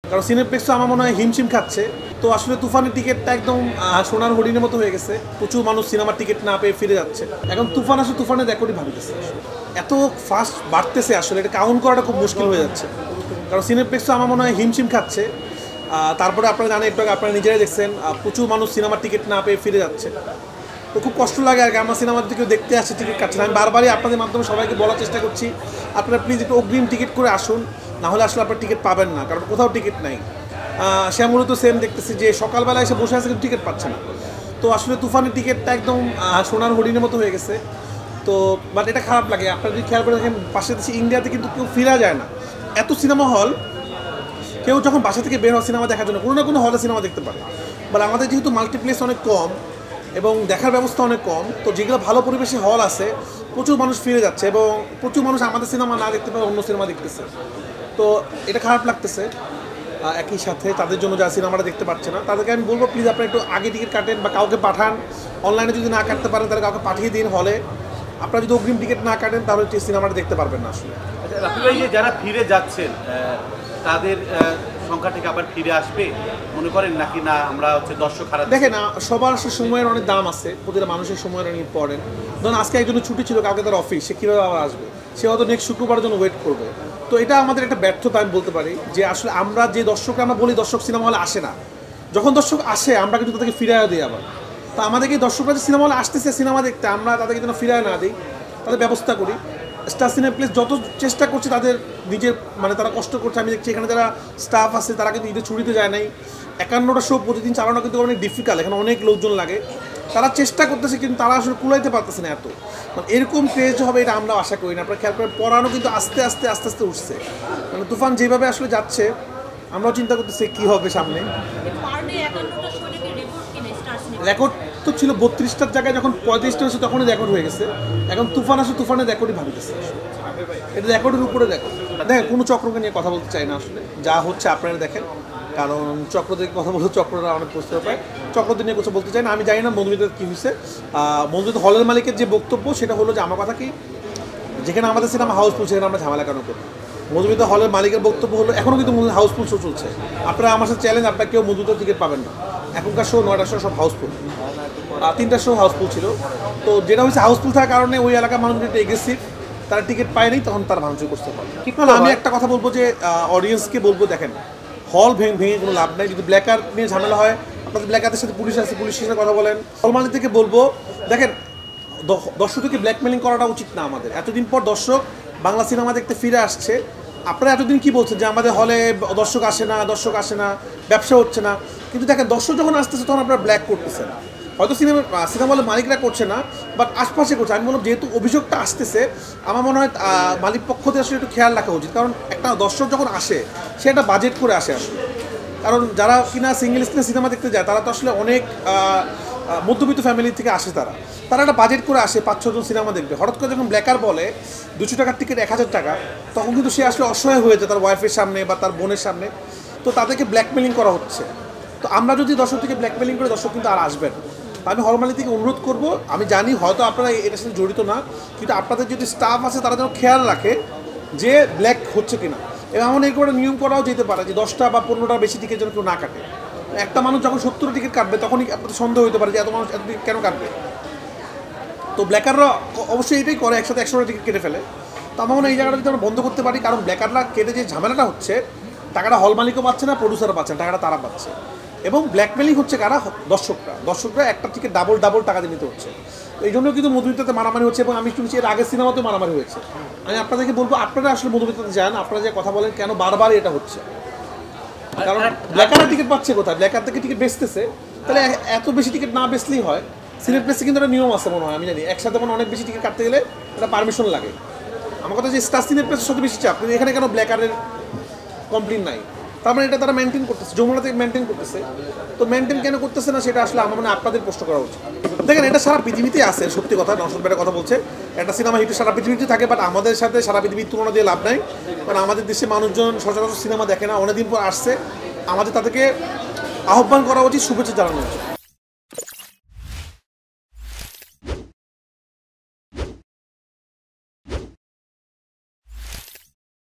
কারণ সিনেপ্লেক্স তো আমার মনে হয় হিমশিম খাচ্ছে। তো আসলে তুফানের টিকিটটা একদম সোনার হরিণের মতো হয়ে গেছে। প্রচুর মানুষ সিনেমার টিকিট না পেয়ে ফিরে যাচ্ছে। এখন তুফান আসলে তুফানের রেকর্ডই ভাঙতেছে। এত ফাস্ট বাড়তেছে আসলে, এটা কাউন্ট করাটা খুব মুশকিল হয়ে যাচ্ছে। কারণ সিনেপ্লেক্স তো আমার মনে হয় হিমশিম খাচ্ছে। তারপরে আপনারা জানেন, একটু আপনারা নিজেরাই দেখছেন, প্রচুর মানুষ সিনেমার টিকিট না পেয়ে ফিরে যাচ্ছে। তো খুব কষ্ট লাগে আর কি, আমরা সিনেমা যদি কেউ দেখতে আসছে টিকিট কাটছে না। আমি বারবারই আপনাদের মাধ্যমে সবাইকে বলার চেষ্টা করছি, আপনারা প্লিজ একটু অগ্রিম টিকিট করে আসুন, না হলে আসলে আপনার টিকিট পাবেন না, কারণ কোথাও টিকিট নাই। শ্যামলী তো সেম দেখতেছি যে সকালবেলা এসে বসে আছে কিন্তু টিকিট পাচ্ছে না। তো আসলে তুফানের টিকিটটা একদম সোনার হরিণের মতো হয়ে গেছে। তো বাট এটা খারাপ লাগে। আপনারা যদি খেয়াল করে দেখেন, পাশে দেশে ইন্ডিয়াতে কিন্তু কেউ ফিরা যায় না, এত সিনেমা হল। কেউ যখন বাসা থেকে বের হয় সিনেমা দেখার জন্য কোনো না কোনো হলে সিনেমা দেখতে পারে। বাট আমাদের যেহেতু মাল্টিপ্লেক্স অনেক কম এবং দেখার ব্যবস্থা অনেক কম, তো যেগুলো ভালো পরিবেশে হল আছে প্রচুর মানুষ ফিরে যাচ্ছে এবং প্রচুর মানুষ আমাদের সিনেমা না দেখতে পারে অন্য সিনেমা দেখতেছে। তো এটা খারাপ লাগতেছে। একই সাথে তাদের জন্য যারা সিনেমাটা দেখতে পাচ্ছে না, তাদেরকে আমি বলবো প্লিজ আপনারা একটু আগে টিকিট কাটেন বা কাউকে পাঠান। অনলাইনে যদি না কাটতে পারেন তাহলে কাউকে পাঠিয়ে দিন হলে। আপনারা যদি অগ্রিম টিকিট না কাটেন তাহলে সিনেমাটা দেখতে পারবেন না আসলে। আচ্ছা রাফি ভাই, যে যারা ফিরে যাচ্ছেন তাদের সংখ্যা থেকে আবার ফিরে আসবে মনে করেন নাকি না আমরা দর্শক হারাচ্ছি? দেখেন, সবার সময়ের অনেক দাম আছে, প্রতিটা মানুষের সময়ের অনেক ইম্পর্টেন্ট। ধরুন আজকে একজনের ছুটি ছিল, কাউকে তার অফিস, সে কীভাবে আবার আসবে? সে হয়তো নেক্সট শুক্রবারের জন্য ওয়েট করবে। তো এটা আমাদের একটা ব্যর্থতা আমি বলতে পারি, যে আসলে আমরা যে দর্শকরা আমরা বলি দর্শক সিনেমা হলে আসে না, যখন দর্শক আসে আমরা কিন্তু তাদেরকে ফিরাইয়া দিই আবার। তো আমাদেরকে দর্শকরা যে সিনেমা হলে আসতেছে সিনেমা দেখতে, আমরা তাদেরকে যেন ফিরায় না দিই, তাদের ব্যবস্থা করি। স্টার সিনেপ্লেক্স যত চেষ্টা করছে তাদের নিজের, মানে তারা কষ্ট করছে, আমি দেখছি এখানে যারা স্টাফ আছে তারা কিন্তু ঈদের ছুটিতে যায় নাই। 51টা শো প্রতিদিন চালানো কিন্তু অনেক ডিফিকাল্ট, এখানে অনেক লোকজন লাগে। তারা চেষ্টা করতেছে কিন্তু তারা আসলে কুলাইতে পারতেছে না এত। এরকম ক্রেজ হবে এটা আমরা আশা করি না। আপনারা খেয়াল করেন, পড়ানো কিন্তু আস্তে আস্তে আস্তে আস্তে উঠছে। মানে তুফান যেভাবে আসলে যাচ্ছে আমরাও চিন্তা করতেছি কী হবে সামনে। রেকর্ড তো ছিল 32টার জায়গায়, যখন 35টা হয়েছে তখনই রেকর্ড হয়ে গেছে। এখন তুফান আসে, তুফানের রেকর্ডই ভাঙতেছে। এটা রেকর্ডের উপরে রেকর্ড। দেখেন, কোনো চক্রকে নিয়ে কথা বলতে চাই না আসলে, যা হচ্ছে আপনারা দেখেন। কারণ চক্রদের কথা বলতে চক্ররা অনেক প্রশ্ন পায়, চক্রদের নিয়ে কিছু বলতে চাই না। আমি জানি না মধুমিতার কী হয়েছে। মধুমিতা হলের মালিকের যে বক্তব্য সেটা হলো যে আমার কথা কি, যেখানে আমাদের সিনেমা হাউসফুল সেখানে আমরা ঝামেলা কেন করি। মধুমিতা হলের মালিকের বক্তব্য হলো এখনও কিন্তু হাউসফুল শো চলছে। আপনারা আমার সাথে চ্যালেঞ্জ, আপনারা কেউ মধুমিতার টিকিট পাবেন না। এখনকার শো 9টার শো সব হাউসফুল, 3টার শো হাউসফুল ছিল। তো যেটা হচ্ছে হাউসফুল থাকার কারণে ওই এলাকার মানুষজন একটু এগ্রেসিভ, তারা টিকিট পায়নি, তখন তারা ভাঙচুর করতে পারে। না, আমি একটা কথা বলবো যে অডিয়েন্সকে বলবো, দেখেন হল ভেঙে কোনো লাভ নাই। যদি ব্ল্যাকার নিয়ে ঝামেলা হয়, আপনাদের ব্ল্যাকারদের সাথে পুলিশ আছে, পুলিশের সাথে কথা বলেন। হল মালিক থেকে বলবো, দেখেন দর্শককে ব্ল্যাকমেলিং করাটা উচিত না আমাদের। এতদিন পর দর্শক বাংলা সিনেমা দেখতে ফিরে আসছে। আপনারা এতদিন কি বলছেন যে আমাদের হলে দর্শক আসে না, দর্শক আসে না, ব্যবসা হচ্ছে না। কিন্তু দেখেন, দর্শক যখন আসতেছে তখন আপনারা ব্ল্যাক করতেছেন। হয়তো সিনেমা হলের মালিকরা করছে না, বাট আশপাশে করছে। আমি বললাম যেহেতু অভিযোগটা আসতেছে, আমার মনে হয় মালিক পক্ষ থেকে আসলে একটু খেয়াল রাখা উচিত। কারণ একটা দর্শক যখন আসে, সে একটা বাজেট করে আসে আসলে। কারণ যারা কিনা সিঙ্গেল স্ক্রিনে সিনেমা দেখতে যায় তারা তো আসলে অনেক মধ্যবিত্ত ফ্যামিলি থেকে আসে। তারা একটা বাজেট করে আসে, 5-6 জন সিনেমা দেখবে। হঠাৎ করে যখন ব্ল্যাকার বলে 200 টাকার টিকিট 1000 টাকা, তখন কিন্তু সে আসলে অসহায় হয়ে যায় তার ওয়াইফের সামনে বা তার বোনের সামনে। তো তাদেরকে ব্ল্যাকমেলিং করা হচ্ছে। তো আমরা যদি দর্শক থেকে ব্ল্যাকমেলিং করে, দর্শক কিন্তু আর আসবেন। আমি হল মালিক থেকে অনুরোধ করবো, আমি জানি হয়তো আপনারা এটার সাথে জড়িত না, কিন্তু আপনাদের যদি স্টাফ আছে তারা যেন খেয়াল রাখে যে ব্ল্যাক হচ্ছে কিনা। এবং এমন এই করে নিয়ম করাও যেতে পারে যে 10টা বা 15টা বেশি টিকিট যেন কেউ না কাটে। একটা মানুষ যখন 70 টিকিট কাটবে তখনই আপনাদের সন্দেহ হতে পারে যে এত মানুষ এত টিকিট কেন কাটবে। তো ব্ল্যাকাররা অবশ্যই এটাই করে, একসাথে 100টা টিকিট কেটে ফেলে। তো আমার মনে হয় এই জায়গাটা যদি আমরা বন্ধ করতে পারি, কারণ ব্ল্যাকাররা কেটে যে ঝামেলাটা হচ্ছে, টাকাটা হল মালিকও পাচ্ছে না, প্রডিউসারও পাচ্ছে না, টাকাটা তারা পাচ্ছে। এবং ব্ল্যাকমেলিং হচ্ছে কারা? দর্শকরা একটা টিকিট ডাবল টাকা দিয়ে নিতে হচ্ছে। তো এই জন্য কিন্তু মধুমিতাতে মারামারি হচ্ছে। এবং আমি শুনছি এর আগের সিনেমাতেও মারামারি হয়েছে। আমি আপনাদেরকে বলবো, আপনারা আসলে মধুমিতাতে যান, আপনারা যে কথা বলেন কেন বারবার এটা হচ্ছে। কারণ ব্ল্যাকাররা টিকিট পাচ্ছে কোথায়? ব্ল্যাকার থেকে টিকিট বেচতেছে। তাহলে এত বেশি টিকিট না বেচলেই হয়। সিনেপ্লেক্সে কিন্তু একটা নিয়ম আছে মনে হয়, আমি জানি, একসাথে মানে অনেক বেশি টিকিট কাটতে গেলে একটা পারমিশন লাগে। আমার কথা যে স্টার সিনেপ্লেক্সের সাথে বেশি চাপ, কিন্তু এখানে কেন ব্ল্যাকারের কমপ্লেন নাই? তার মানে এটা তারা মেনটেন করতেছে, যমুনাতে মেনটেন করতেছে। তো মেনটেন কেন করতেছে না সেটা আসলে আমার মানে আপনাদের প্রশ্ন করা উচিত। দেখেন, এটা সারা পৃথিবীতে আছে, সত্যি কথা। নওশাদ ভাইয়ের কথা বলছে, একটা সিনেমা হিট সারা পৃথিবীতে থাকে, বাট আমাদের সাথে সারা পৃথিবীর তুলনা দিয়ে লাভ নাই। কারণ আমাদের দেশে মানুষজন সচরাচর সিনেমা দেখে না, অনেকদিন পর আসছে। আমাদের তাদেরকে আহ্বান করা উচিত, শুভেচ্ছা জানানো উচিত।